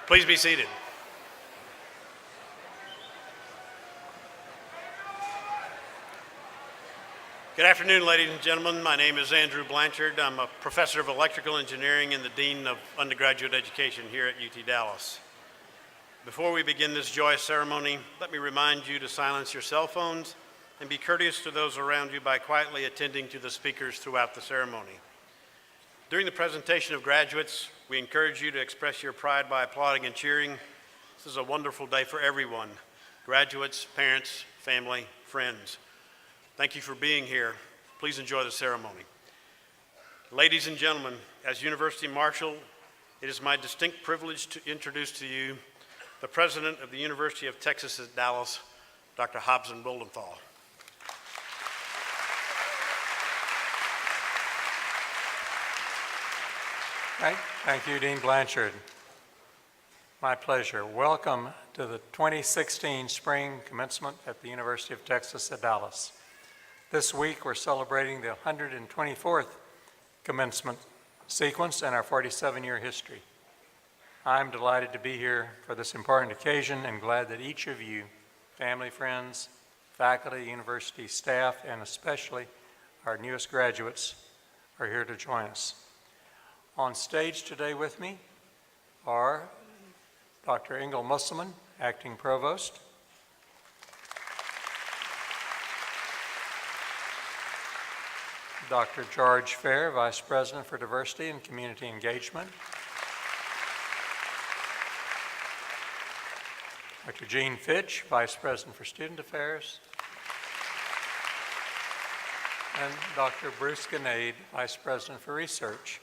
Please be seated. Good afternoon, ladies and gentlemen. My name is Andrew Blanchard. I'm a professor of electrical engineering and the dean of undergraduate education here at UT Dallas. Before we begin this joyous ceremony, let me remind you to silence your cell phones and be courteous to those around you by quietly attending to the speakers throughout the ceremony. During the presentation of graduates, we encourage you to express your pride by applauding and cheering. This is a wonderful day for everyone, graduates, parents, family, friends. Thank you for being here. Please enjoy the ceremony. Ladies and gentlemen, as University Marshal, it is my distinct privilege to introduce to you the President of the University of Texas at Dallas, Dr. Hobson Wildenthal. Thank you, Dean Blanchard. My pleasure. Welcome to the 2016 Spring Commencement at the University of Texas at Dallas. This week, we're celebrating the 124th commencement sequence in our 47-year history. I'm delighted to be here for this important occasion and glad that each of you, family, friends, faculty, university staff, and especially our newest graduates, are here to join us. On stage today with me are Dr. Engel Musselman, Acting Provost, Dr. George Fair, Vice President for Diversity and Community Engagement, Dr. Gene Fitch, Vice President for Student Affairs, and Dr. Bruce Ganade, Vice President for Research.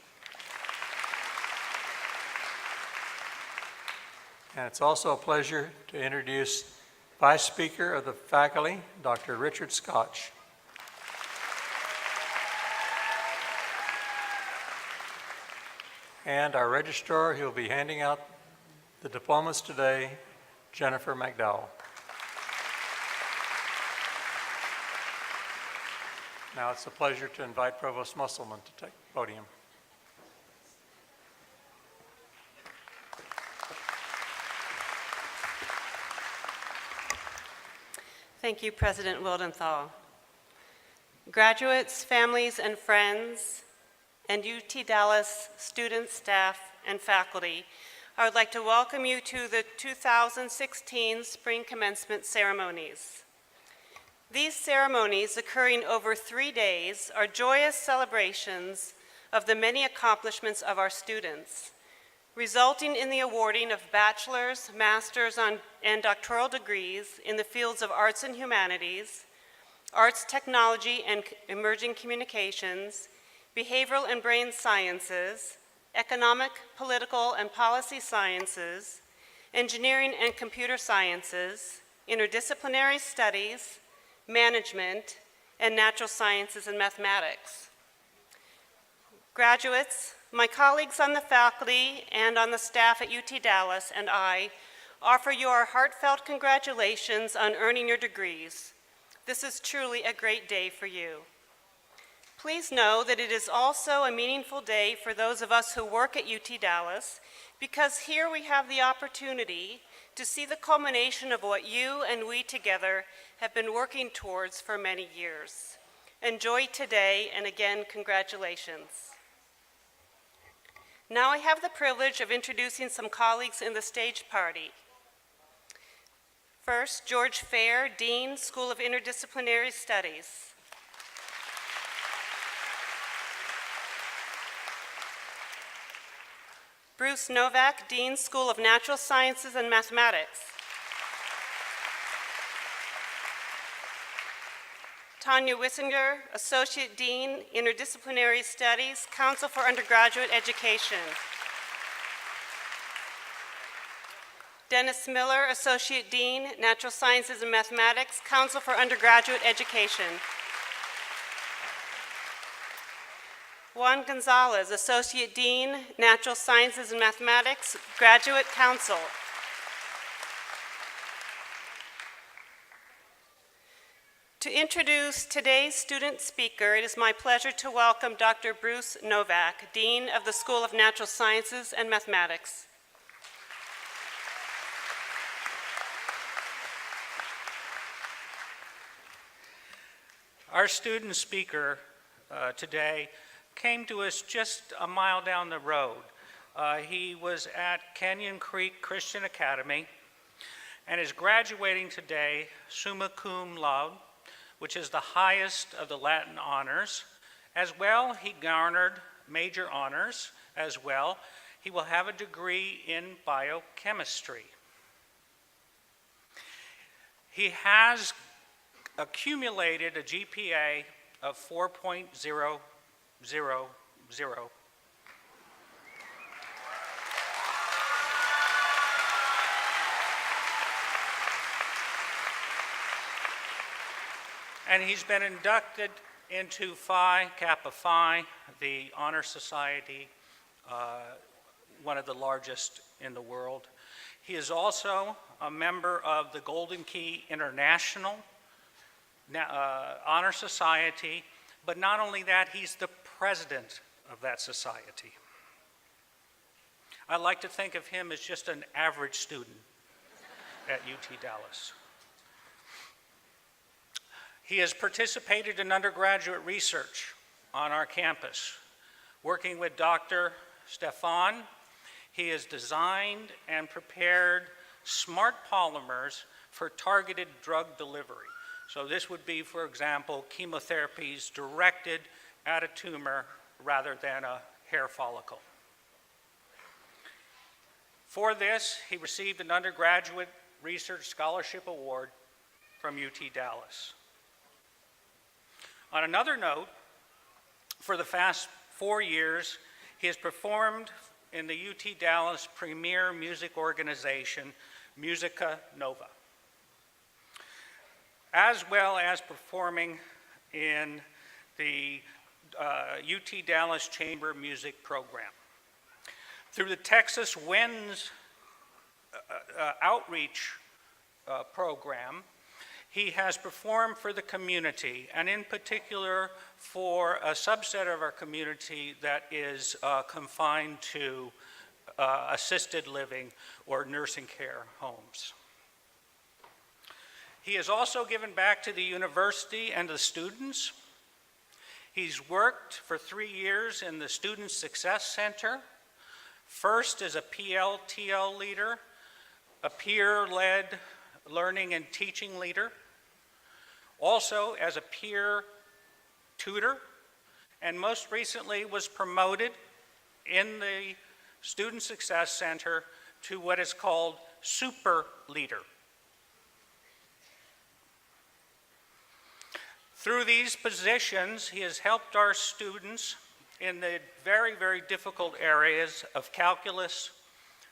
And it's also a pleasure to introduce Vice Speaker of the Faculty, Dr. Richard Scotch. And our registrar, who will be handing out the diplomas today, Jennifer McDowell. Now it's a pleasure to invite Provost Musselman to take the podium. Thank you, President Wildenthal. Graduates, families, and friends, and UT Dallas students, staff, and faculty, I would like to welcome you to the 2016 Spring Commencement ceremonies. These ceremonies, occurring over 3 days, are joyous celebrations of the many accomplishments of our students, resulting in the awarding of bachelor's, master's, and doctoral degrees in the fields of arts and humanities, arts technology and emerging communications, behavioral and brain sciences, economic, political, and policy sciences, engineering and computer sciences, interdisciplinary studies, management, and natural sciences and mathematics. Graduates, my colleagues on the faculty and on the staff at UT Dallas and I offer you our heartfelt congratulations on earning your degrees. This is truly a great day for you. Please know that it is also a meaningful day for those of us who work at UT Dallas, because here we have the opportunity to see the culmination of what you and we together have been working towards for many years. Enjoy today, and again, congratulations. Now I have the privilege of introducing some colleagues in the stage party. First, George Fair, Dean, School of Interdisciplinary Studies. Bruce Novak, Dean, School of Natural Sciences and Mathematics. Tanya Wissinger, Associate Dean, Interdisciplinary Studies, Council for Undergraduate Education. Dennis Miller, Associate Dean, Natural Sciences and Mathematics, Council for Undergraduate Education. Juan Gonzalez, Associate Dean, Natural Sciences and Mathematics, Graduate Council. To introduce today's student speaker, it is my pleasure to welcome Dr. Bruce Novak, Dean of the School of Natural Sciences and Mathematics. Our student speaker today came to us just a mile down the road. He was at Canyon Creek Christian Academy and is graduating today summa cum laude, which is the highest of the Latin honors. As well, he garnered major honors as well. He will have a degree in biochemistry. He has accumulated a GPA of 4.000. And he's been inducted into Phi Kappa Phi, the honor society, one of the largest in the world. He is also a member of the Golden Key International Honor Society, but not only that, he's the president of that society. I like to think of him as just an average student at UT Dallas. He has participated in undergraduate research on our campus. Working with Dr. Stefan, he has designed and prepared smart polymers for targeted drug delivery. So this would be, for example, chemotherapies directed at a tumor rather than a hair follicle. For this, he received an undergraduate research scholarship award from UT Dallas. On another note, for the past 4 years, he has performed in the UT Dallas premier music organization, Musica Nova, as well as performing in the UT Dallas Chamber Music Program. Through the Texas Winds outreach program, he has performed for the community, and in particular for a subset of our community that is confined to assisted living or nursing care homes. He has also given back to the university and the students. He's worked for 3 years in the Student Success Center, first as a PLTL leader, a peer-led learning and teaching leader, also as a peer tutor, and most recently was promoted in the Student Success Center to what is called super leader. Through these positions, he has helped our students in the very, very difficult areas of calculus,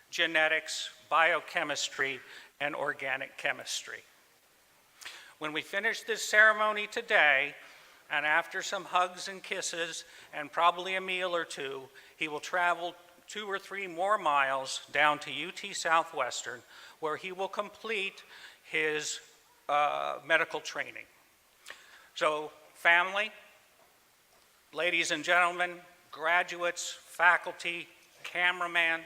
genetics, biochemistry, and organic chemistry. When we finish this ceremony today, and after some hugs and kisses and probably a meal or two, he will travel 2 or 3 more miles down to UT Southwestern, where he will complete his medical training. So, family, ladies and gentlemen, graduates, faculty, cameraman,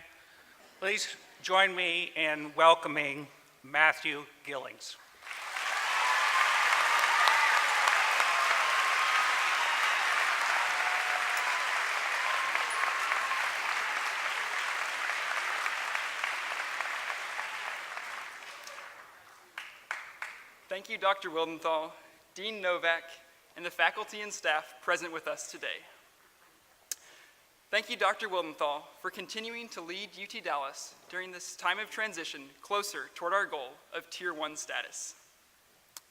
please join me in welcoming Matthew Gillings. Thank you, Dr. Wildenthal, Dean Novak, and the faculty and staff present with us today. Thank you, Dr. Wildenthal, for continuing to lead UT Dallas during this time of transition closer toward our goal of Tier 1 status.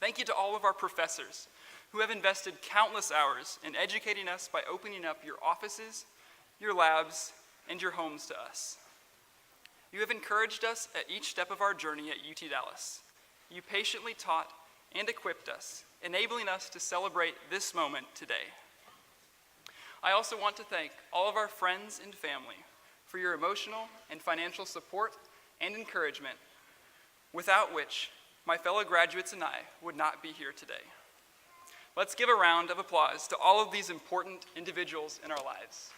Thank you to all of our professors who have invested countless hours in educating us by opening up your offices, your labs, and your homes to us. You have encouraged us at each step of our journey at UT Dallas. You patiently taught and equipped us, enabling us to celebrate this moment today. I also want to thank all of our friends and family for your emotional and financial support and encouragement, without which my fellow graduates and I would not be here today. Let's give a round of applause to all of these important individuals in our lives.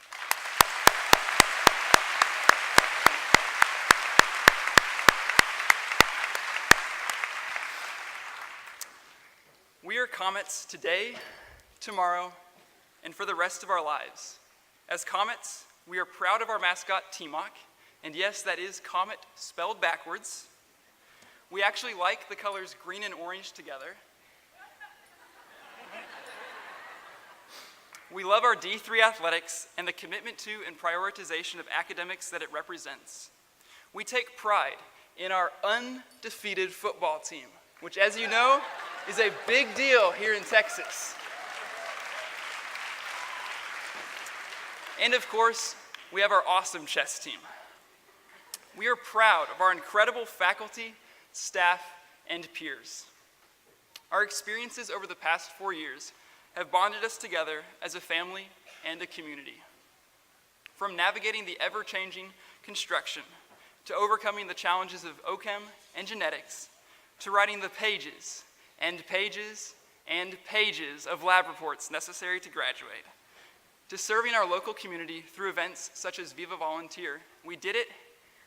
We are comets today tomorrow, and for the rest of our lives. As Comets, we are proud of our mascot, Timok, and yes, that is Comet spelled backwards. We actually like the colors green and orange together. We love our D3 athletics and the commitment to and prioritization of academics that it represents. We take pride in our undefeated football team, which, as you know, is a big deal here in Texas. And of course, we have our awesome chess team. We are proud of our incredible faculty, staff, and peers. Our experiences over the past 4 years have bonded us together as a family and a community. From navigating the ever-changing construction, to overcoming the challenges of OCHEM and genetics, to writing the pages and pages and pages of lab reports necessary to graduate, to serving our local community through events such as Viva Volunteer, we did it,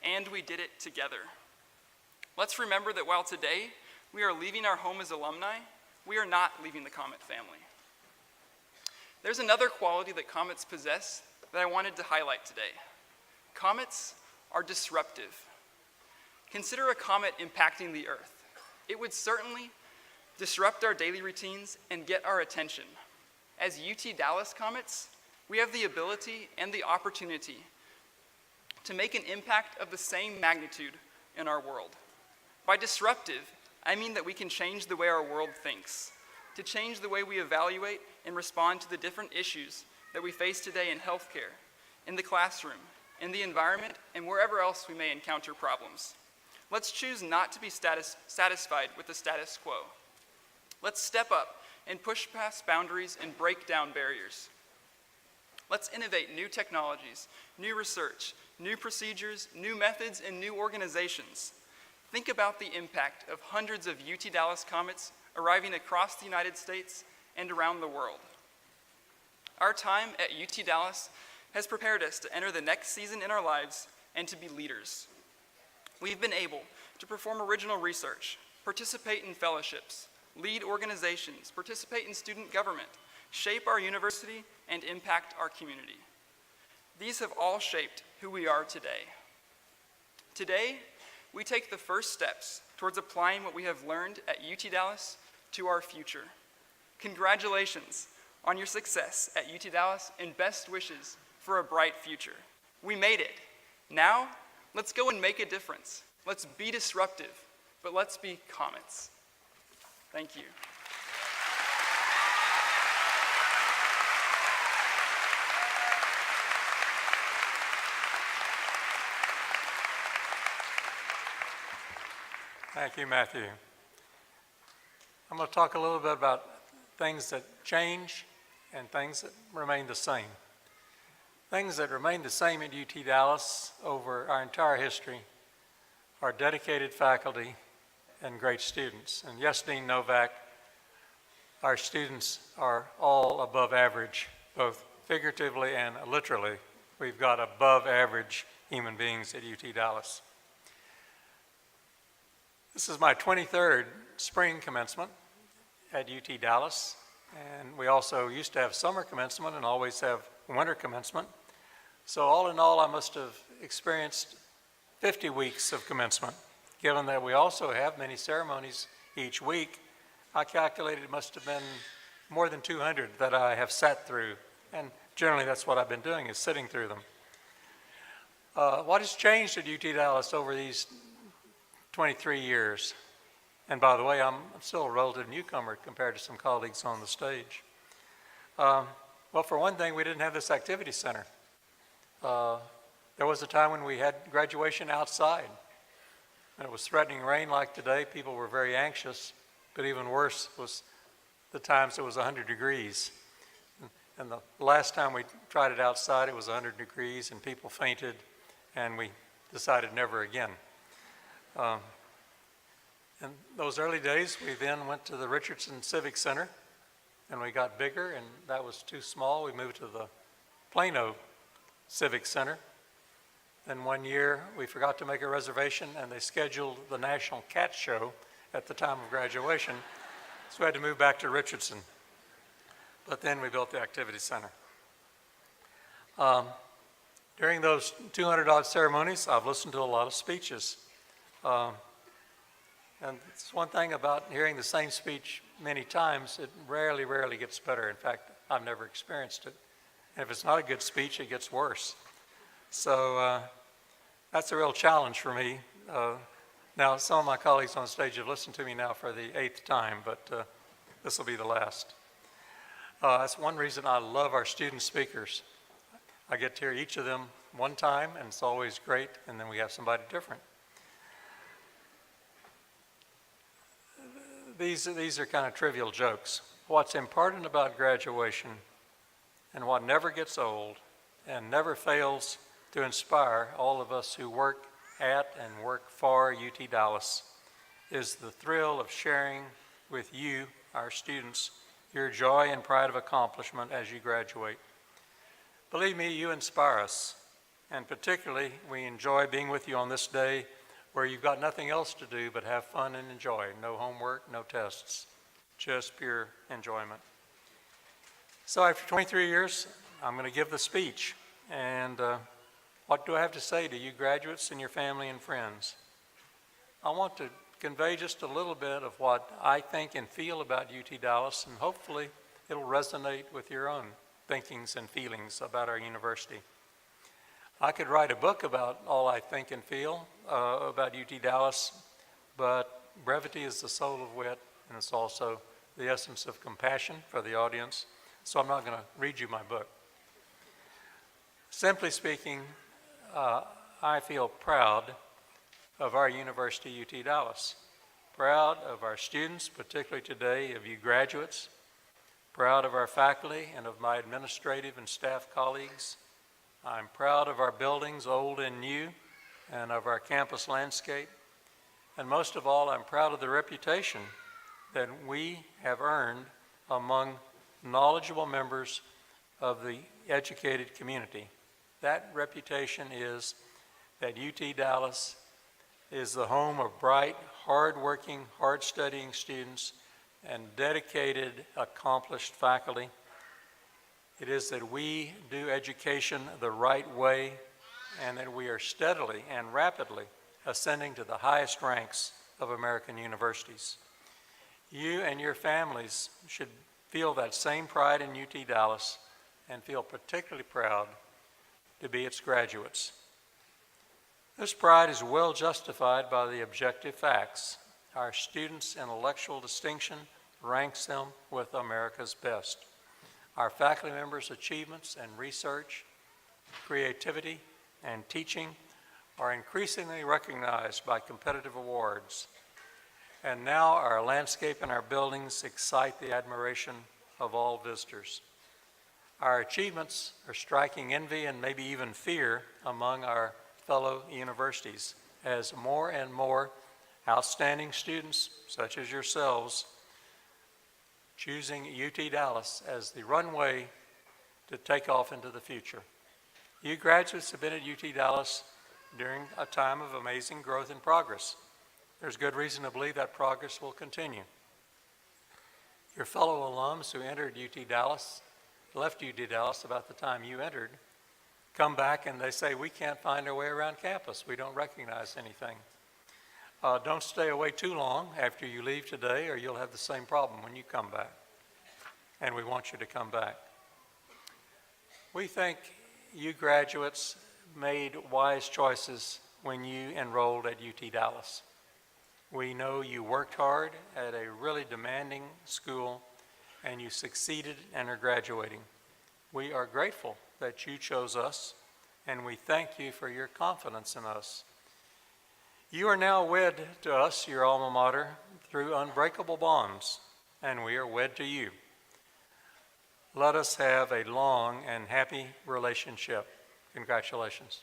and we did it together. Let's remember that while today we are leaving our home as alumni, we are not leaving the Comet family. There's another quality that Comets possess that I wanted to highlight today. Comets are disruptive. Consider a comet impacting the Earth. It would certainly disrupt our daily routines and get our attention. As UT Dallas Comets, we have the ability and the opportunity to make an impact of the same magnitude in our world. By disruptive, I mean that we can change the way our world thinks, to change the way we evaluate and respond to the different issues that we face today in healthcare, in the classroom, in the environment, and wherever else we may encounter problems. Let's choose not to be satisfied with the status quo. Let's step up and push past boundaries and break down barriers. Let's innovate new technologies, new research, new procedures, new methods, and new organizations. Think about the impact of hundreds of UT Dallas Comets arriving across the United States and around the world. Our time at UT Dallas has prepared us to enter the next season in our lives and to be leaders. We've been able to perform original research, participate in fellowships, lead organizations, participate in student government, shape our university, and impact our community. These have all shaped who we are today. Today, we take the first steps towards applying what we have learned at UT Dallas to our future. Congratulations on your success at UT Dallas and best wishes for a bright future. We made it. Now, let's go and make a difference. Let's be disruptive, but let's be Comets. Thank you. Thank you, Matthew. I'm going to talk a little bit about things that change and things that remain the same. Things that remain the same at UT Dallas over our entire history are dedicated faculty and great students. And yes, Dean Novak, our students are all above average, both figuratively and literally. We've got above average human beings at UT Dallas. This is my 23rd spring commencement at UT Dallas, and we also used to have summer commencement and always have winter commencement. So all in all, I must have experienced 50 weeks of commencement. Given that we also have many ceremonies each week, I calculated it must have been more than 200 that I have sat through, and generally that's what I've been doing, is sitting through them. What has changed at UT Dallas over these 23 years? And by the way, I'm still a relative newcomer compared to some colleagues on the stage. Well, for one thing, we didn't have this activity center. There was a time when we had graduation outside. And it was threatening rain like today. People were very anxious, but even worse was the times it was 100 degrees. And the last time we tried it outside, it was 100 degrees and people fainted, and we decided never again. In those early days, we then went to the Richardson Civic Center, and we got bigger, and that was too small. We moved to the Plano Civic Center. Then one year, we forgot to make a reservation, and they scheduled the National Cat Show at the time of graduation, so we had to move back to Richardson. but then we built the activity center. During those 200-odd ceremonies, I've listened to a lot of speeches. And it's one thing about hearing the same speech many times, it rarely gets better. In fact, I've never experienced it. And if it's not a good speech, it gets worse. So that's a real challenge for me. Now, some of my colleagues on stage have listened to me now for the 8th time, but this will be the last. That's one reason I love our student speakers. I get to hear each of them one time, and it's always great, and then we have somebody different. These are kind of trivial jokes. What's important about graduation and what never gets old and never fails to inspire all of us who work at and work for UT Dallas is the thrill of sharing with you, our students, your joy and pride of accomplishment as you graduate. Believe me, you inspire us, and particularly we enjoy being with you on this day where you've got nothing else to do but have fun and enjoy. No homework, no tests, just pure enjoyment. So after 23 years, I'm going to give the speech. And what do I have to say to you graduates and your family and friends? I want to convey just a little bit of what I think and feel about UT Dallas, and hopefully it'll resonate with your own thinkings and feelings about our university. I could write a book about all I think and feel about UT Dallas, but brevity is the soul of wit, and it's also the essence of compassion for the audience, so I'm not going to read you my book. Simply speaking, I feel proud of our university, UT Dallas. Proud of our students, particularly today, of you graduates. Proud of our faculty and of my administrative and staff colleagues. I'm proud of our buildings, old and new, and of our campus landscape. And most of all, I'm proud of the reputation that we have earned among knowledgeable members of the educated community. That reputation is that UT Dallas is the home of bright, hard-working, hard-studying students and dedicated, accomplished faculty. It is that we do education the right way and that we are steadily and rapidly ascending to the highest ranks of American universities. You and your families should feel that same pride in UT Dallas and feel particularly proud to be its graduates. This pride is well justified by the objective facts. Our students' intellectual distinction ranks them with America's best. Our faculty members' achievements in research, creativity, and teaching are increasingly recognized by competitive awards. And now our landscape and our buildings excite the admiration of all visitors. Our achievements are striking envy and maybe even fear among our fellow universities as more and more outstanding students, such as yourselves, choosing UT Dallas as the runway to take off into the future. You graduates have been at UT Dallas during a time of amazing growth and progress. There's good reason to believe that progress will continue. Your fellow alums who entered UT Dallas, left UT Dallas about the time you entered, come back and they say, we can't find our way around campus. We don't recognize anything. Don't stay away too long after you leave today or you'll have the same problem when you come back. And we want you to come back. We think you graduates made wise choices when you enrolled at UT Dallas. We know you worked hard at a really demanding school and you succeeded and are graduating. We are grateful that you chose us and we thank you for your confidence in us. You are now wed to us, your alma mater, through unbreakable bonds, and we are wed to you. Let us have a long and happy relationship. Congratulations.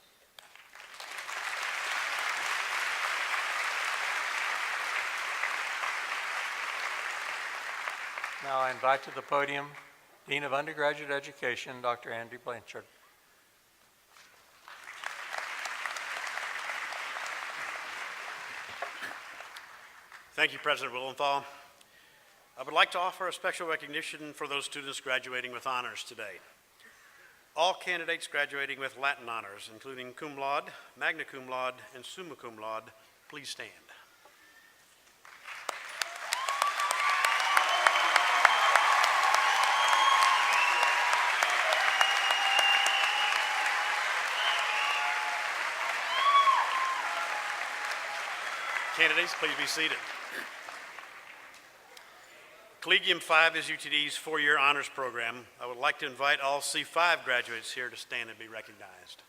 Now I invite to the podium Dean of Undergraduate Education, Dr. Andrew Blanchard. Thank you, President Willenthal. would like to offer a special recognition for those students graduating with honors today. All candidates graduating with Latin honors, including cum laude, magna cum laude, and summa cum laude, please stand. Candidates, please be seated. Collegium 5 is UTD's four-year honors program. I would like to invite all C5 graduates here to stand and be recognized.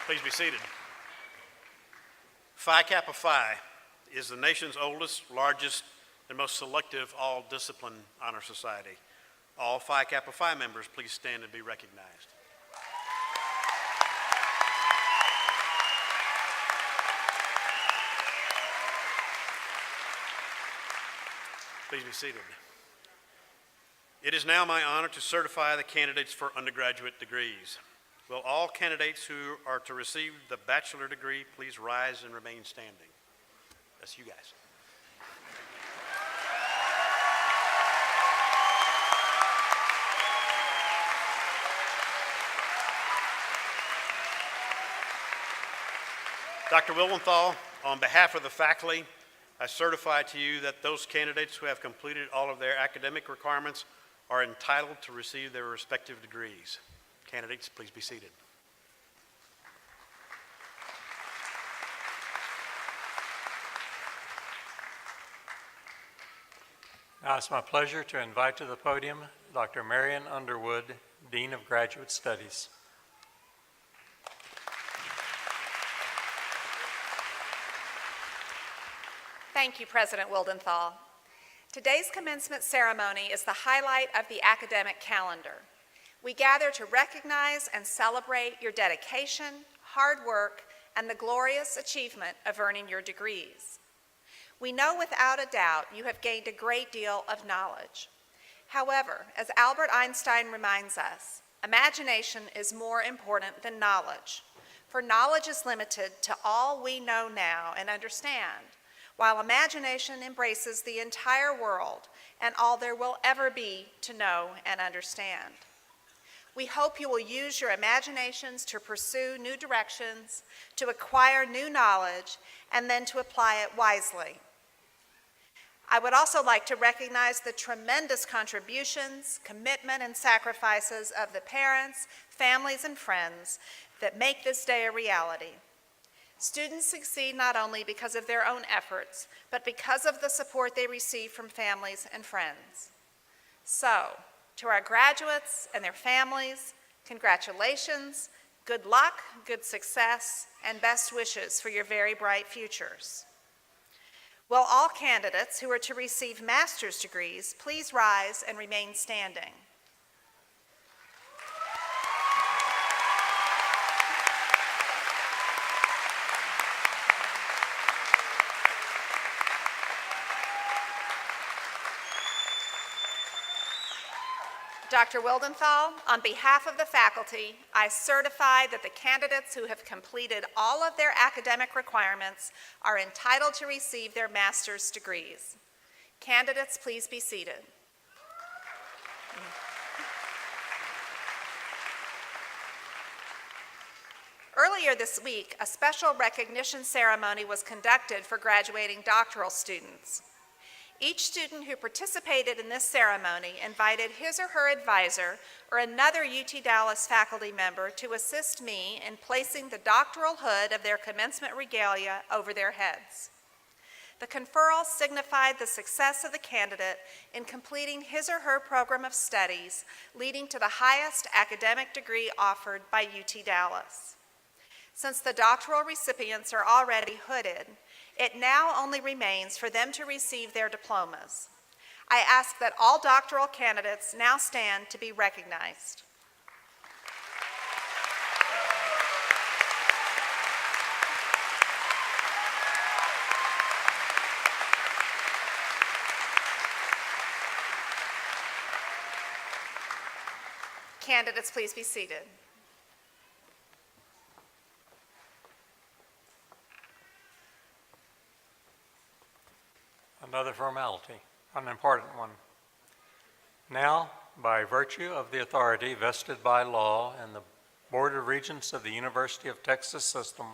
Please be seated. Phi Kappa Phi is the nation's oldest, largest, and most selective all-discipline honor society. All Phi Kappa Phi members, please stand and be recognized. Please be seated. It is now my honor to certify the candidates for undergraduate degrees. Will all candidates who are to receive the bachelor degree please rise and remain standing? That's you guys. Dr. Wildenthal, on behalf of the faculty, I certify to you that those candidates who have completed all of their academic requirements are entitled to receive their respective degrees. Candidates, please be seated. Now it's my pleasure to invite to the podium Dr. Marion Underwood, Dean of Graduate Studies. Thank you, President Wildenthal. Today's commencement ceremony is the highlight of the academic calendar. We gather to recognize and celebrate your dedication, hard work, and the glorious achievement of earning your degrees. We know without a doubt you have gained a great deal of knowledge. However, as Albert Einstein reminds us, imagination is more important than knowledge, for knowledge is limited to all we know now and understand, while imagination embraces the entire world and all there will ever be to know and understand. We hope you will use your imaginations to pursue new directions, to acquire new knowledge, and then to apply it wisely. I would also like to recognize the tremendous contributions, commitment, and sacrifices of the parents, families, and friends that make this day a reality. Students succeed not only because of their own efforts, but because of the support they receive from families and friends. So, to our graduates and their families, congratulations, good luck, good success, and best wishes for your very bright futures. Will all candidates who are to receive master's degrees please rise and remain standing? Dr. Wildenthal, on behalf of the faculty, I certify that the candidates who have completed all of their academic requirements are entitled to receive their master's degrees. Candidates, please be seated. Earlier this week, a special recognition ceremony was conducted for graduating doctoral students. Each student who participated in this ceremony invited his or her advisor or another UT Dallas faculty member to assist me in placing the doctoral hood of their commencement regalia over their heads. The conferral signified the success of the candidate in completing his or her program of studies, leading to the highest academic degree offered by UT Dallas. Since the doctoral recipients are already hooded, it now only remains for them to receive their diplomas. I ask that all doctoral candidates now stand to be recognized. Candidates, please be seated. Another formality, an important one. Now, by virtue of the authority vested by law in the Board of Regents of the University of Texas System,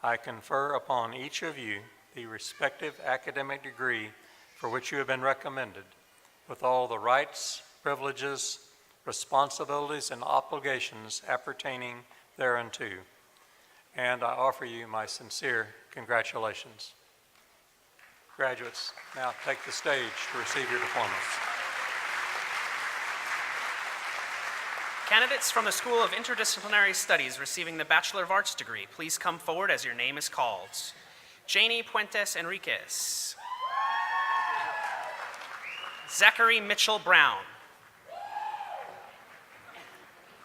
I confer upon each of you the respective academic degree for which you have been recommended, with all the rights, privileges, responsibilities, and obligations appertaining thereunto. And I offer you my sincere congratulations. Graduates, now take the stage to receive your diplomas. Candidates from the School of Interdisciplinary Studies receiving the Bachelor of Arts degree, please come forward as your name is called. Janie Puentes Enriquez. Zachary Mitchell Brown.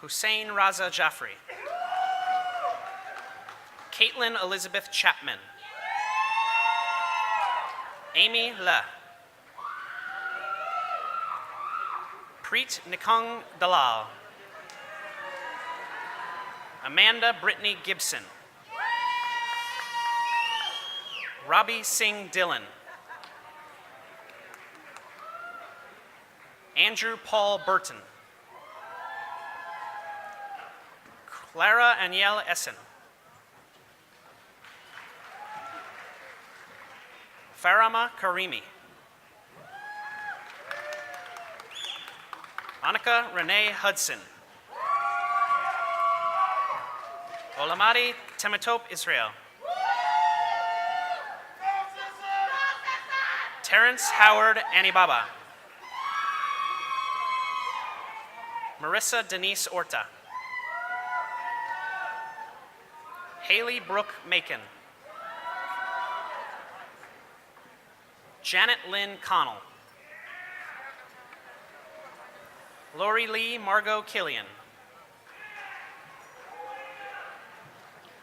Hussein Raza Jaffrey. Caitlin Elizabeth Chapman. Amy Le. Preet Nikong Dalal. Amanda Brittany Gibson. Robbie Singh Dillon. Andrew Paul Burton. Clara Anielle Essen. Farama Karimi. Annika Renee Hudson. Olamide Temetope Israel. Terrence Howard Anibaba. Marissa Denise Orta. Haley Brooke Macon. Janet Lynn Connell. Lori Lee Margot Killian.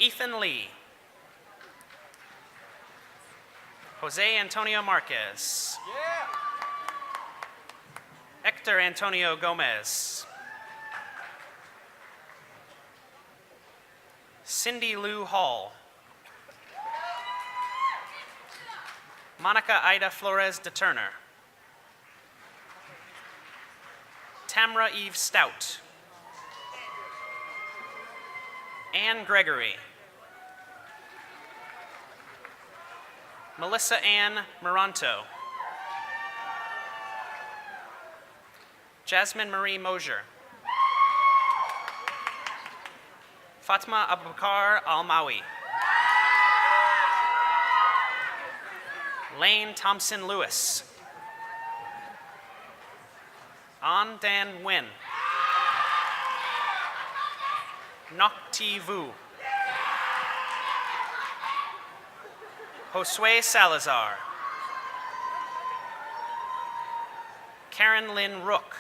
Ethan Lee. Jose Antonio Marquez. Hector Antonio Gomez. Cindy Lou Hall. Monica Ida Flores de Turner. Tamra Eve Stout. Anne Gregory. Melissa Ann Moranto. Jasmine Marie Mosier. Fatma Abubakar Al-Mawi. Lane Thompson Lewis. An Dan Nguyen. Ngoc Thi Vu. Josue Salazar. Karen Lynn Rook.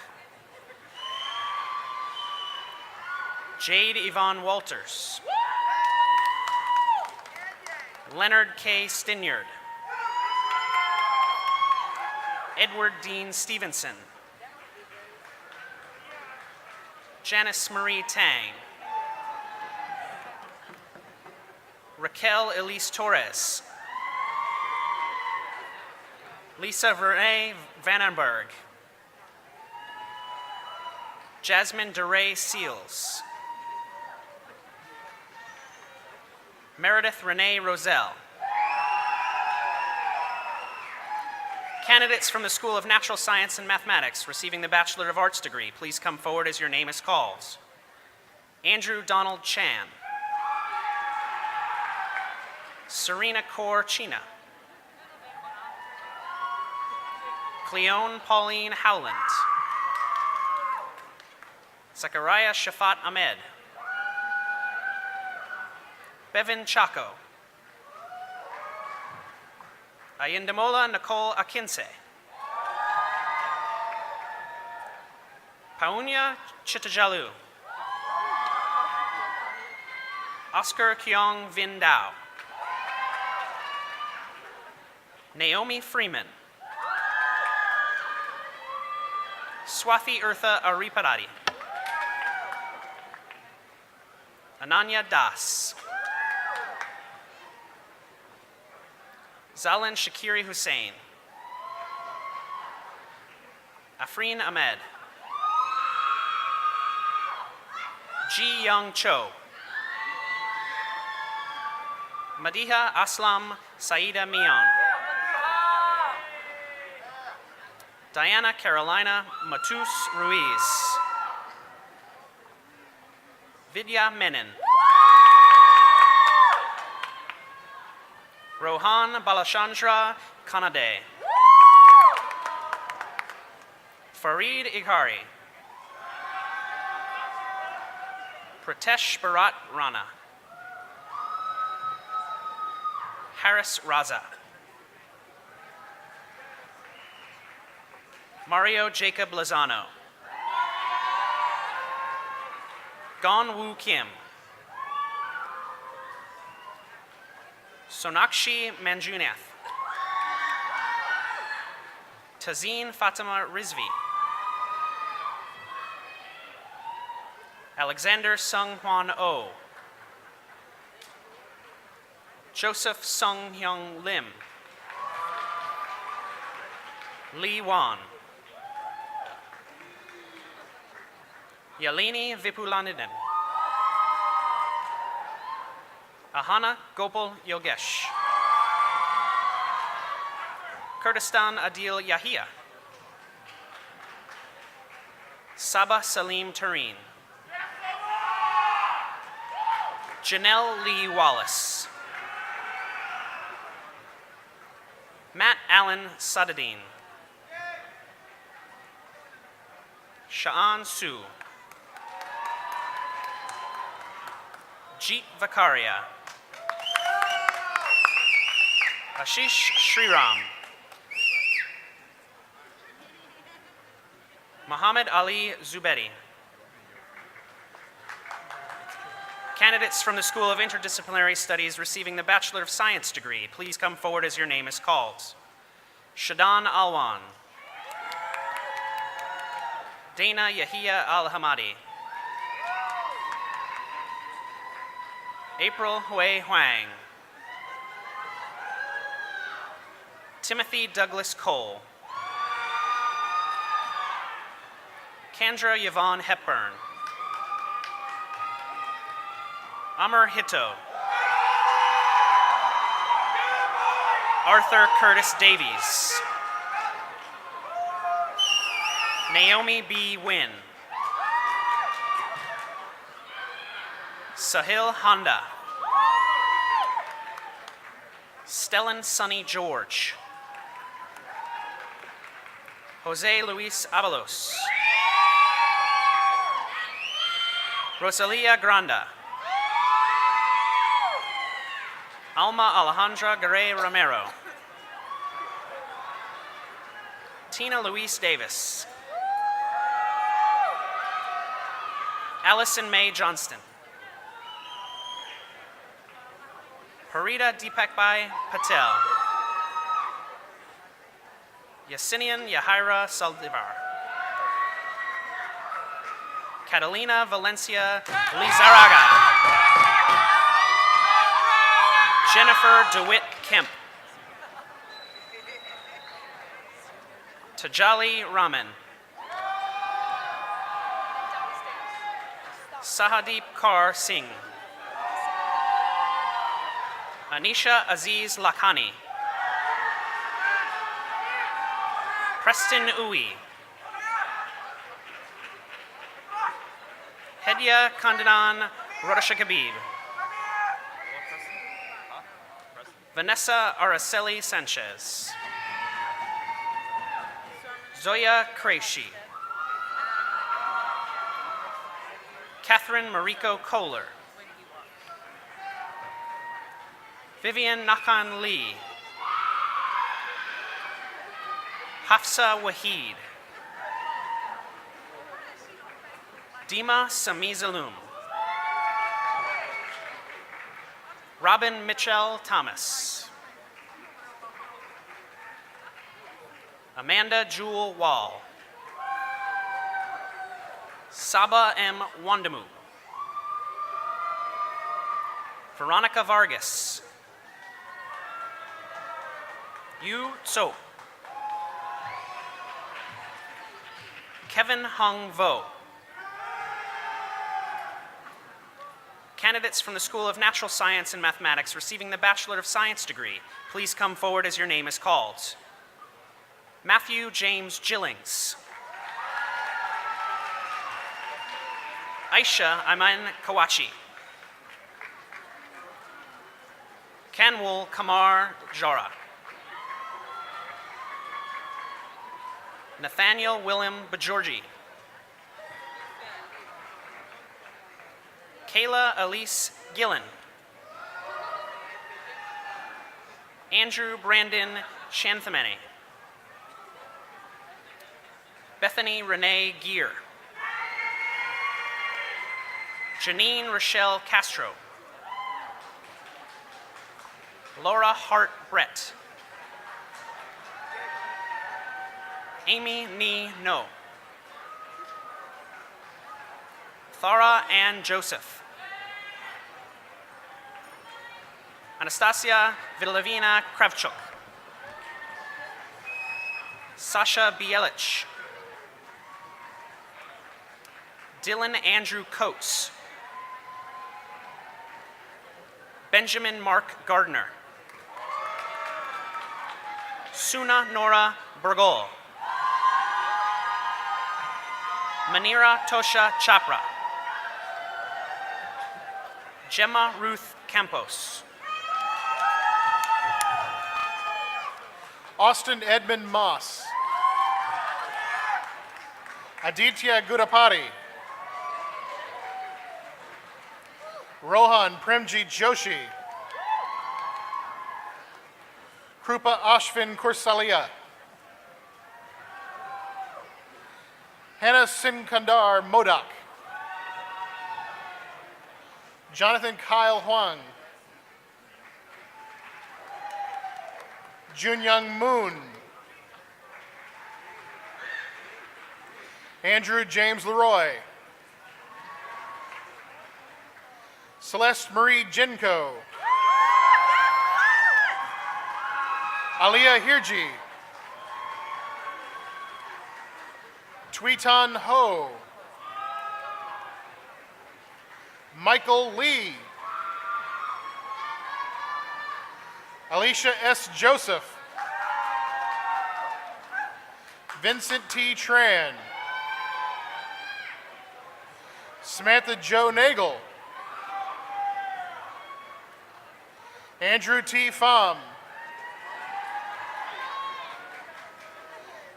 Jade Yvonne Walters. Leonard K. Stinyard. Edward Dean Stevenson. Janice Marie Tang. Raquel Elise Torres. Lisa Verne Vandenberg. Jasmine DeRay Seals. Meredith Renee Roselle. Candidates from the School of Natural Science and Mathematics receiving the Bachelor of Arts degree, please come forward as your name is called. Andrew Donald Chan. Serena Kaur China. Cleone Pauline Howland. Zachariah Shafat Ahmed. Bevin Chaco. Ayindamola Nicole Akinse. Paunya Chitajalu. Oscar Kyong Vin Dao. Naomi Freeman. Swathi Eartha Ariparati. Ananya Das. Zalan Shakiri Hussain. Afreen Ahmed. Ji Young Cho. Madiha Aslam Saida Mian. Diana Carolina Matus Ruiz. Vidya Menon. Rohan Balachandra Kanade. Farid Ighari. Pratesh Bharat Rana. Haris Raza. Mario Jacob Lozano. Gon Woo Kim. Sonakshi Manjunath. Tazeen Fatima Rizvi. Alexander Sung Hwan Oh. Joseph Sung Hyung Lim. Lee Wan. Yalini Vipulanidhan. Ahana Gopal Yogesh. Kurdistan Adil Yahia. Saba Salim Tareen. Janelle Lee Wallace. Matt Allen Sadadine. Sha'an Su. Jeet Vakaria. Ashish Shriram. Muhammad Ali Zubedi. Candidates from the School of Interdisciplinary Studies receiving the Bachelor of Science degree, please come forward as your name is called. Shadan Alwan. Dana Yahia Al-Hamadi. April Hui Huang. Timothy Douglas Cole. Kendra Yvonne Hepburn. Amr Hitto. Arthur Curtis Davies. Naomi B. Wynn. Sahil Honda. Stellan Sonny George. Jose Luis Avalos. Rosalia Granda. Alma Alejandra Garay Romero. Tina Louise Davis. Allison Mae Johnston. Parita Deepakbhai Patel. Yasinian Yahira Saldivar. Catalina Valencia Lizaraga. Jennifer DeWitt Kemp. Tajali Raman. Sahadeep Kaur Singh. Anisha Aziz Lakhani. Preston Uwe. Hedia Kandanan Rodashakabib. Vanessa Araceli Sanchez. Zoya Qureshi. Catherine Mariko Kohler. Vivian Nakan Lee. Hafsa Wahid. Dima Samizalum. Robin Mitchell Thomas. Amanda Jewel Wall. Saba M. Wandamu. Veronica Vargas. Yu Tso. Kevin Hung Vo. Candidates from the School of Natural Science and Mathematics receiving the Bachelor of Science degree, please come forward as your name is called. Matthew James Gillings. Aisha Ayman Kawachi. Kanwul Kamar Jara. Nathaniel Willem Bajorgi. Kayla Elise Gillen. Andrew Brandon Shanthamani. Bethany Renee Gear. Janine Rochelle Castro. Laura Hart Brett. Amy Nee No. Thara Ann Joseph. Anastasia Vidalavina Kravchuk. Sasha Bielich. Dylan Andrew Coates. Benjamin Mark Gardner. Suna Nora Burgol. Manira Tosha Chapra. Gemma Ruth Campos. Austin Edmund Moss. Aditya Gudapati. Rohan Premjit Joshi. Krupa Ashvin Kursalia. Hannah Sinkandar Modak. Jonathan Kyle Huang. Junyoung Moon. Andrew James Leroy. Celeste Marie Jinko. Aliyah Hirji. Tweeton Ho. Michael Lee. Alicia S. Joseph. Vincent T. Tran. Samantha Jo Nagel. Andrew T. Pham.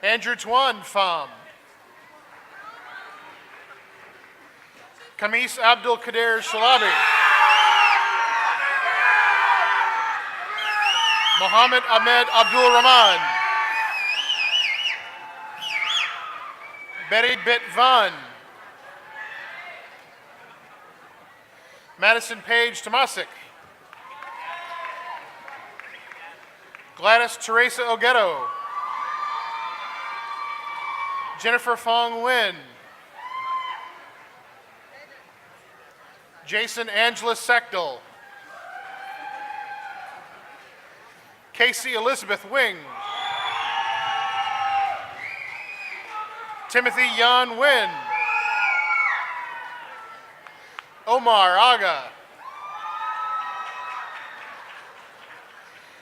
Andrew Tuan Pham. Kamis Abdul Kader Shalabi. Mohammed Ahmed Abdul Rahman. Betty Bit Van. Madison Page Tomasic. Gladys Teresa Ogetto. Jennifer Fong Nguyen. Jason Angela Sechdel. Casey Elizabeth Wing. Timothy Yan Nguyen. Omar Aga.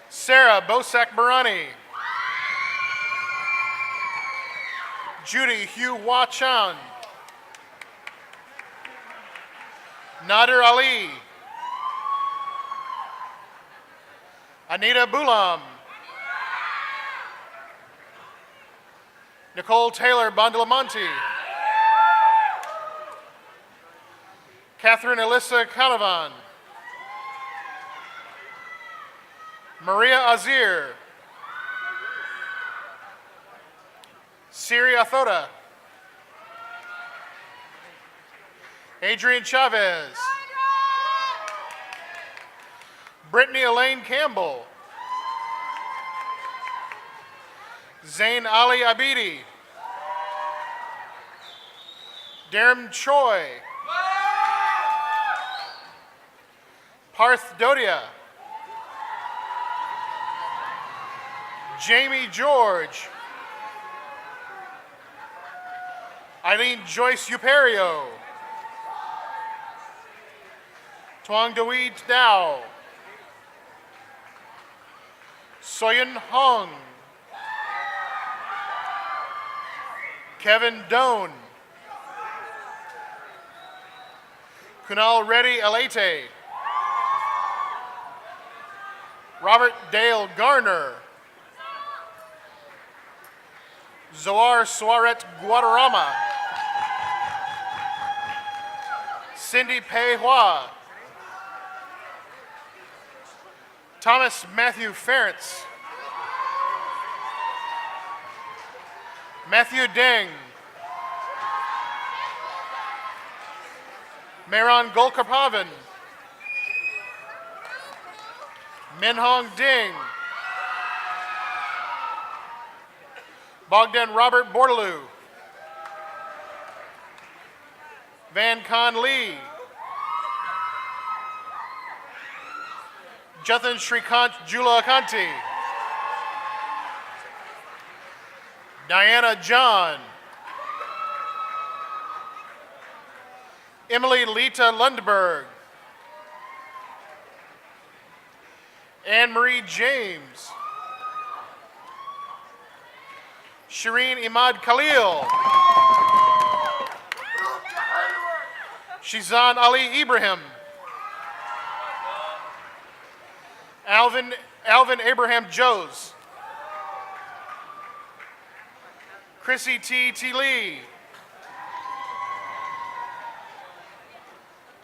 Sarah Bosak Barani. Judy Hugh Hua Chan. Nader Ali. Anita Bulam. Nicole Taylor Bondalamonte. Catherine Alyssa Canavan. Maria Azir. Siri Athoda. Adrian Chavez. Brittany Elaine Campbell. Zain Ali Abidi. Darren Choi. Parth Dodia. Jamie George. Eileen Joyce Uperio. Tuong Dewey Dao. Soyun Hong. Kevin Doan. Kunal Reddy Alete. Robert Dale Garner. Zoar Suaret Guadarrama. Cindy Pei Hua. Thomas Matthew Ferentz. Matthew Deng. Meron Golkarpavan. Minhong Ding. Bogdan Robert Bordaloo. Van Con Lee. Jathan Shrikant Julakanti. Diana John. Emily Lita Lundberg. Anne-Marie James. Shireen Imad Khalil. Shizan Ali Ibrahim. Alvin Abraham Joes. Chrissy T. Lee.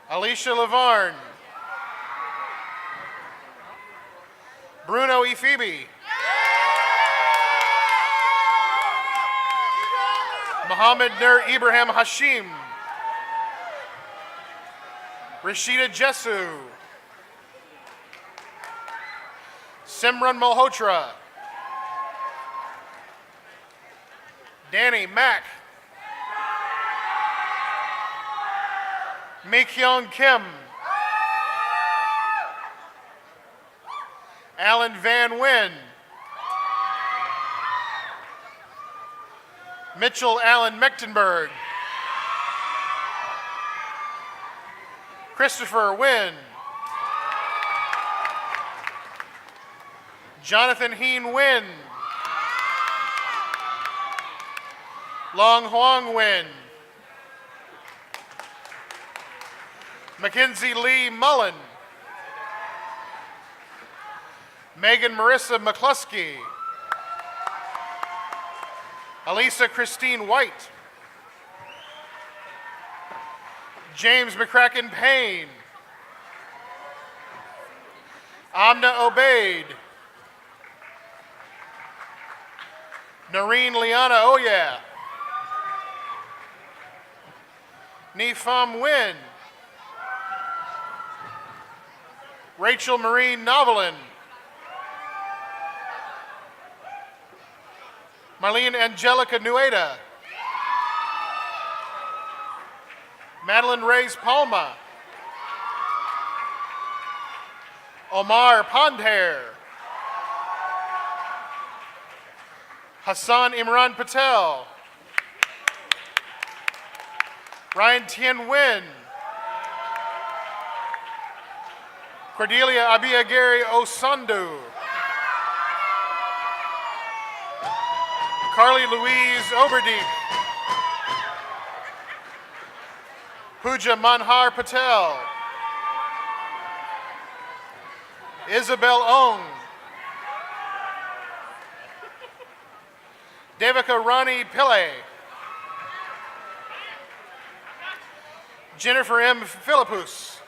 Alicia Lavarne. Bruno Phoebe. Mohammed Nur Ibrahim Hashim. Rashida Jesu. Simran Malhotra. Danny Mack. Mekyong Kim. Alan Van Wyn. Mitchell Allen Mechtenberg. Christopher Wynn. Jonathan Heen Wynn. Long Huang Wynn. Mackenzie Lee Mullen. Megan Marissa McCluskey. Elisa Christine White. James McCracken Payne. Amna Obaid. Noreen Liana Oya. Nifam Wynn. Rachel Marie Novelin. Marlene Angelica Nueda. Madeline Reyes Palma. Omar Pandher. Hassan Imran Patel. Ryan Tien Nguyen. Cordelia Abiagari Osandu. Carly Louise Oberdeep. Pooja Manhar Patel. Isabel Ong. Devika Rani Pillay. Jennifer M. Philippus.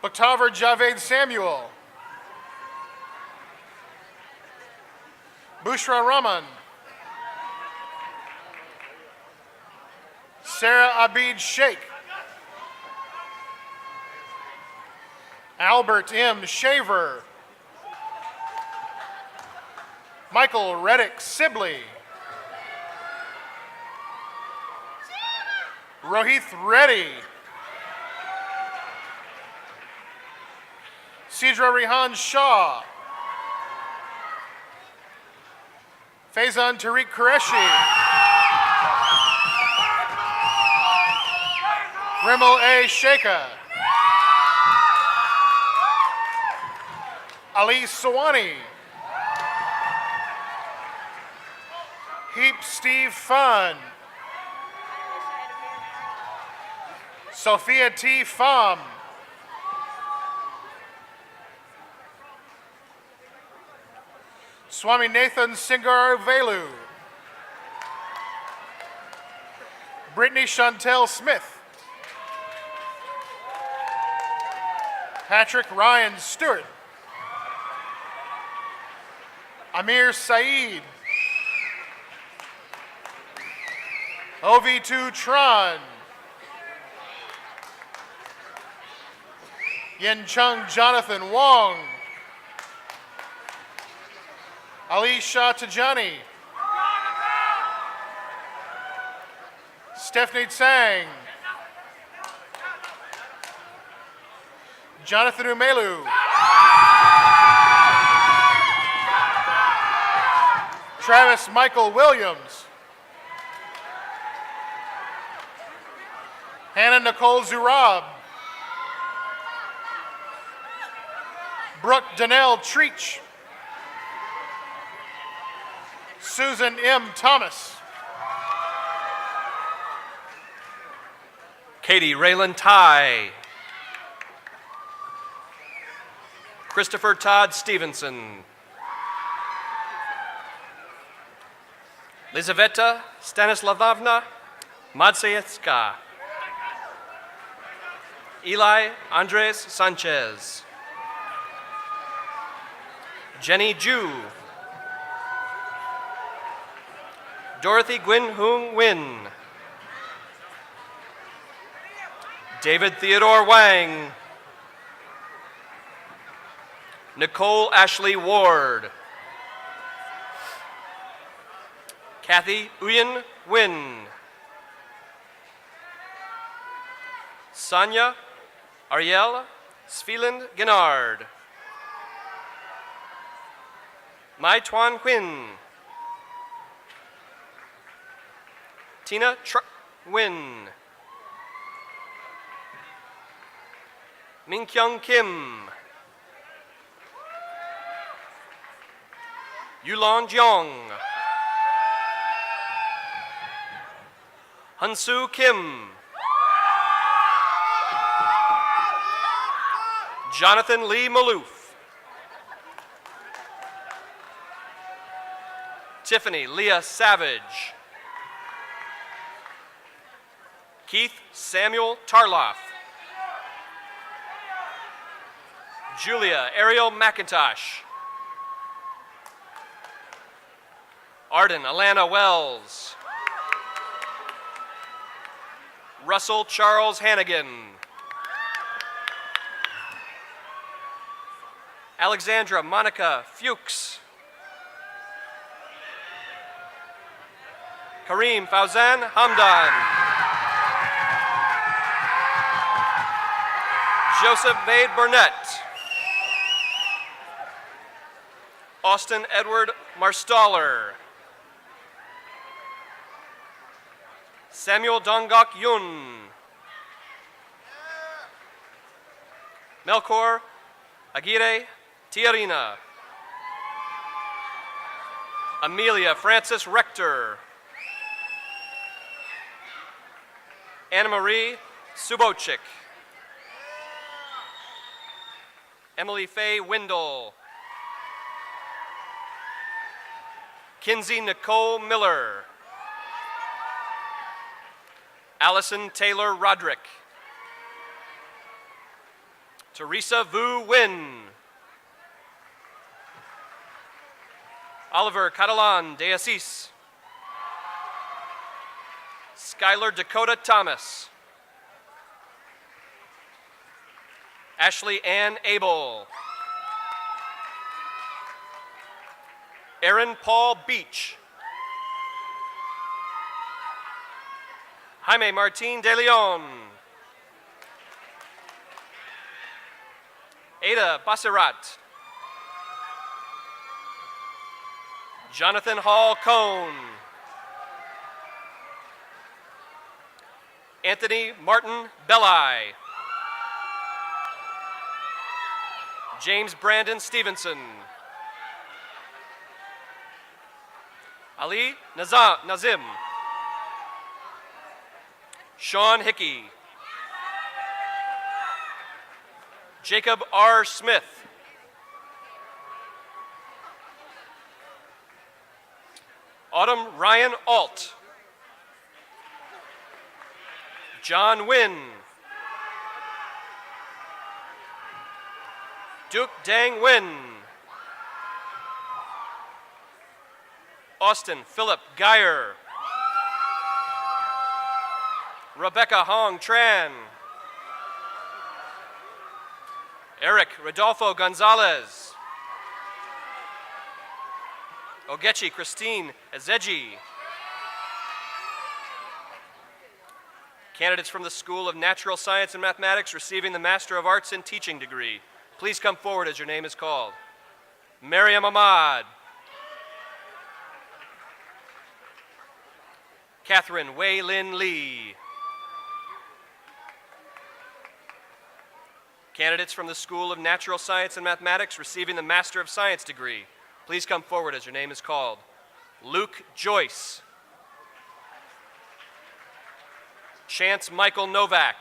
Bhaktavar Javed Samuel. Bushra Raman. Sarah Abid Sheikh. Albert M. Shaver. Michael Reddick Sibley. Rohith Reddy. Sidra Rihan Shah. Faison Tariq Qureshi. Rimmel A. Sheikha. Ali Sawani. Heap Steve Fun. Sophia T. Pham. Swami Nathan Singar Velu. Brittany Chantel Smith. Patrick Ryan Stewart. Amir Saeed. OV2 Tron. Yin Chung Jonathan Wong. Ali Shah Tajani. Stephanie Tsang. Jonathan Umelu. Travis Michael Williams. Hannah Nicole Zurab. Brooke Danelle Treach. Susan M. Thomas. Katie Raylan Ty. Christopher Todd Stevenson. Lizaveta Stanislavovna Matseyevska. Eli Andres Sanchez. Jenny Ju. Dorothy Gwyn Hoong Win. David Theodore Wang. Nicole Ashley Ward. Kathy Uyen Win. Sonia Ariel Svilind Gennard. Mai Tuan Huynh. Tina Truck Win. Min Kyung Kim. Yulon Jeong. Hansu Kim. Jonathan Lee Maloof. Tiffany Leah Savage. Keith Samuel Tarloff. Julia Ariel McIntosh. Arden Alana Wells. Russell Charles Hannigan. Alexandra Monica Fuchs. Kareem Fauzan Hamdan. Joseph Vade Burnett. Austin Edward Marstaller. Samuel Dongok Yun. Melkor Aguirre Tiarina. Amelia Francis Rector. Anna Marie Subochik. Emily Faye Windle. Kinsey Nicole Miller. Allison Taylor Roderick. Teresa Vu Win. Oliver Catalan de Assis. Skylar Dakota Thomas. Ashley Ann Abel. Aaron Paul Beach. Jaime Martin de Leon. Ada Baserat. Jonathan Hall Cohn. Anthony Martin Belli. James Brandon Stevenson. Ali Nazim. Sean Hickey. Jacob R. Smith. Autumn Ryan Alt. John Wynn. Duke Dang Wynn. Austin Philip Geyer. Rebecca Hong Tran. Eric Rodolfo Gonzalez. Ogechi Christine Ezeji. Candidates from the School of Natural Science and Mathematics receiving the Master of Arts in Teaching degree. Please come forward as your name is called. Mariam Ahmad. Catherine Wei Lin Lee. Candidates from the School of Natural Science and Mathematics receiving the Master of Science degree. Please come forward as your name is called. Luke Joyce. Chance Michael Novak.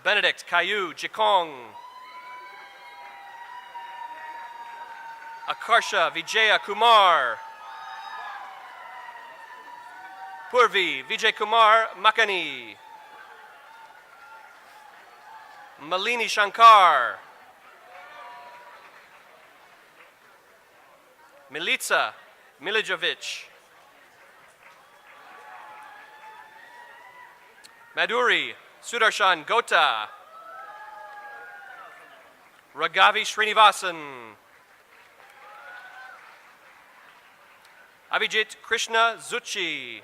Benedict Caillou Jikong. Akarsha Vijaya Kumar. Purvi Vijay Kumar Makani. Malini Shankar. Milica Milijovic. Madhuri Sudarshan Gota. Ragavi Srinivasan. Abhijit Krishna Zuchi.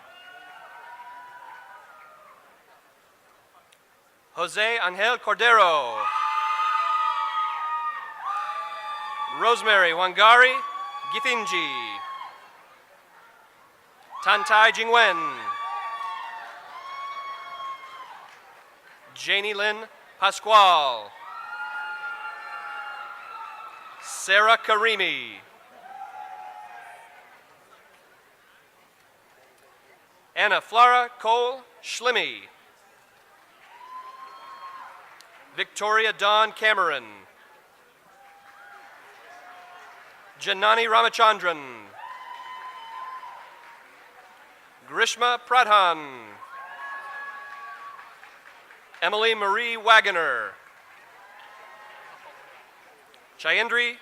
Jose Angel Cordero. Rosemary Wangari Githinji. Tantai Jingwen. Janie Lynn Pasquale. Sarah Karimi. Anna Flara Cole Schlimmy. Victoria Dawn Cameron. Janani Ramachandran. Grishma Pradhan. Emily Marie Wagoner. Chayendri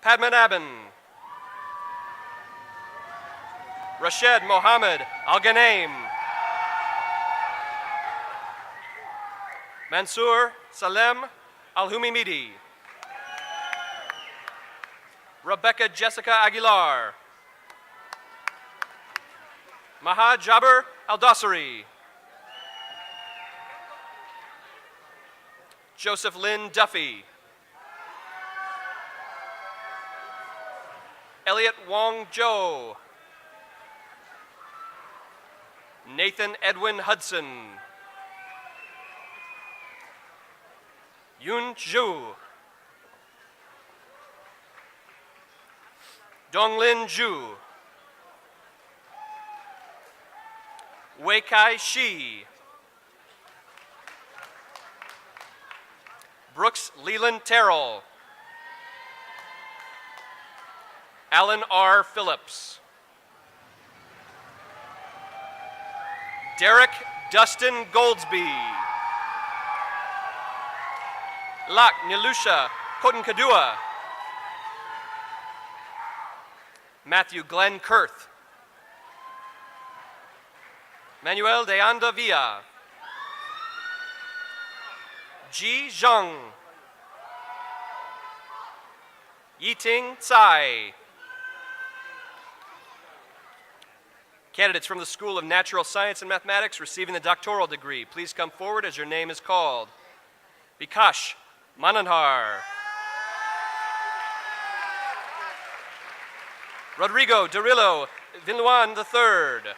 Padmanabhan. Rashed Mohammed Al-Ghanem. Mansoor Salem Al-Humimidi. Rebecca Jessica Aguilar. Maha Jabir Al-Dossari. Joseph Lynn Duffy. Elliot Wong Jo. Nathan Edwin Hudson. Yun Zhu. Donglin Zhu. Wei Kai Shi. Brooks Leland Terrell. Alan R. Phillips. Derek Dustin Goldsby. Lak Nilusha Kotenkadua. Matthew Glenn Kurth. Manuel de Anda Villa. Ji Zhang. Yiting Tsai. Candidates from the School of Natural Science and Mathematics receiving the doctoral degree, please come forward as your name is called. Bikash Mananhar. Rodrigo Darillo Villuan III.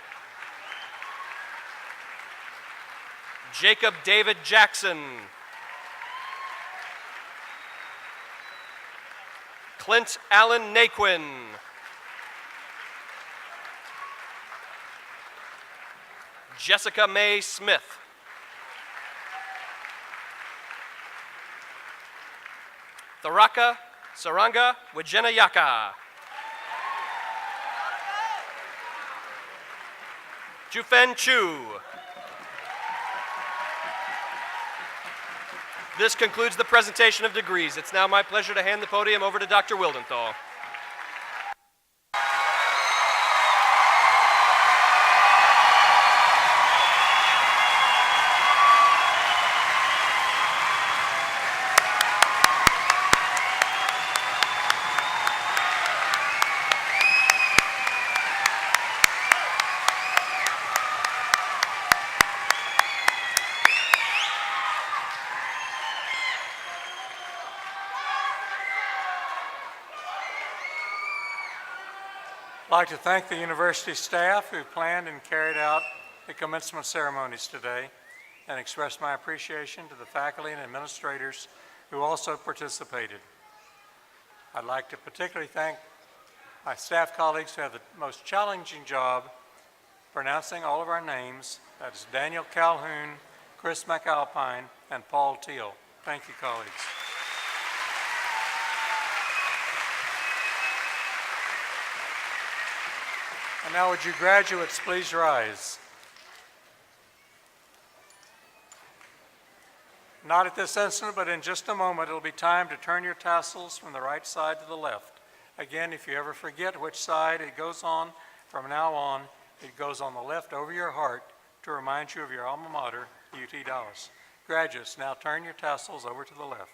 Jacob David Jackson. Clint Allen Naquin. Jessica Mae Smith. Tharaka Saranga Wijenayaka. Jufen Chu. This concludes the presentation of degrees. It's now my pleasure to hand the podium over to Dr. Wildenthal. I'd like to thank the university staff who planned and carried out the commencement ceremonies today and express my appreciation to the faculty and administrators who also participated. I'd like to particularly thank my staff colleagues who have the most challenging job pronouncing all of our names. That is Daniel Calhoun, Chris McAlpine, and Paul Teal. Thank you, colleagues. And now would you graduates please rise? Not at this instant, but in just a moment, it'll be time to turn your tassels from the right side to the left. Again, if you ever forget which side it goes on, from now on, it goes on the left over your heart to remind you of your alma mater, UT Dallas. Graduates, now turn your tassels over to the left.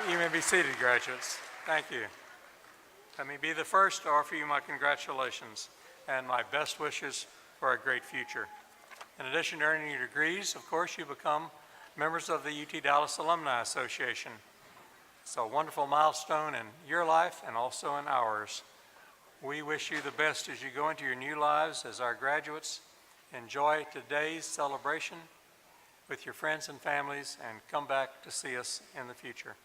You may be seated, graduates. Thank you. Let me be the first to offer you my congratulations and my best wishes for a great future. In addition to earning your degrees, of course, you become members of the UT Dallas Alumni Association. It's a wonderful milestone in your life and also in ours. We wish you the best as you go into your new lives as our graduates. Enjoy today's celebration with your friends and families and come back to see us in the future.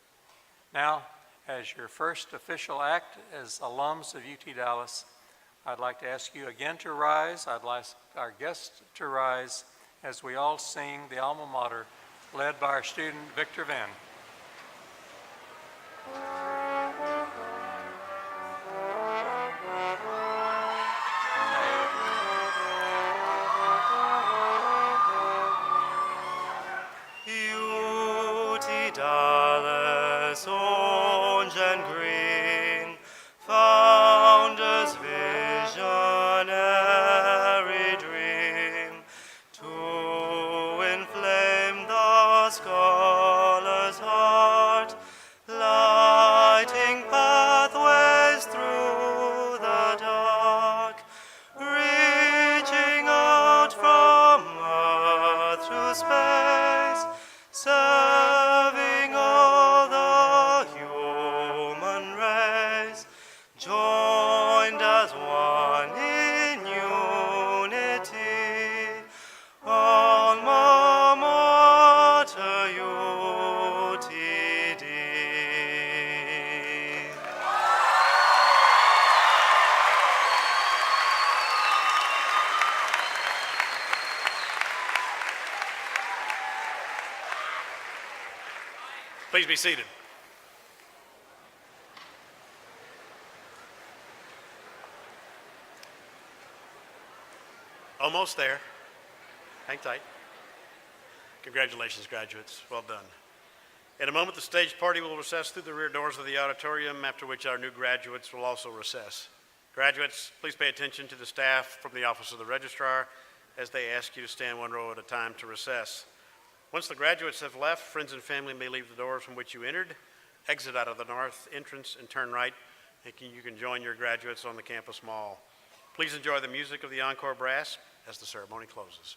Now, as your first official act as alums of UT Dallas, I'd like to ask you again to rise. I'd like our guests to rise as we all sing the alma mater led by our student, Victor Venn. UT Dallas, orange and green, founders' visionary dream, to inflame the scholar's heart, lighting pathways through the dark, reaching out from earth to space, serving all the human race, joined as one in unity, alma mater UTD. Please be seated. Almost there. Hang tight. Congratulations, graduates. Well done. In a moment, the stage party will recess through the rear doors of the auditorium, after which our new graduates will also recess. Graduates, please pay attention to the staff from the Office of the Registrar as they ask you to stand one row at a time to recess. Once the graduates have left, friends and family may leave the doors from which you entered, exit out of the north entrance and turn right, and you can join your graduates on the campus mall. Please enjoy the music of the Encore Brass as the ceremony closes.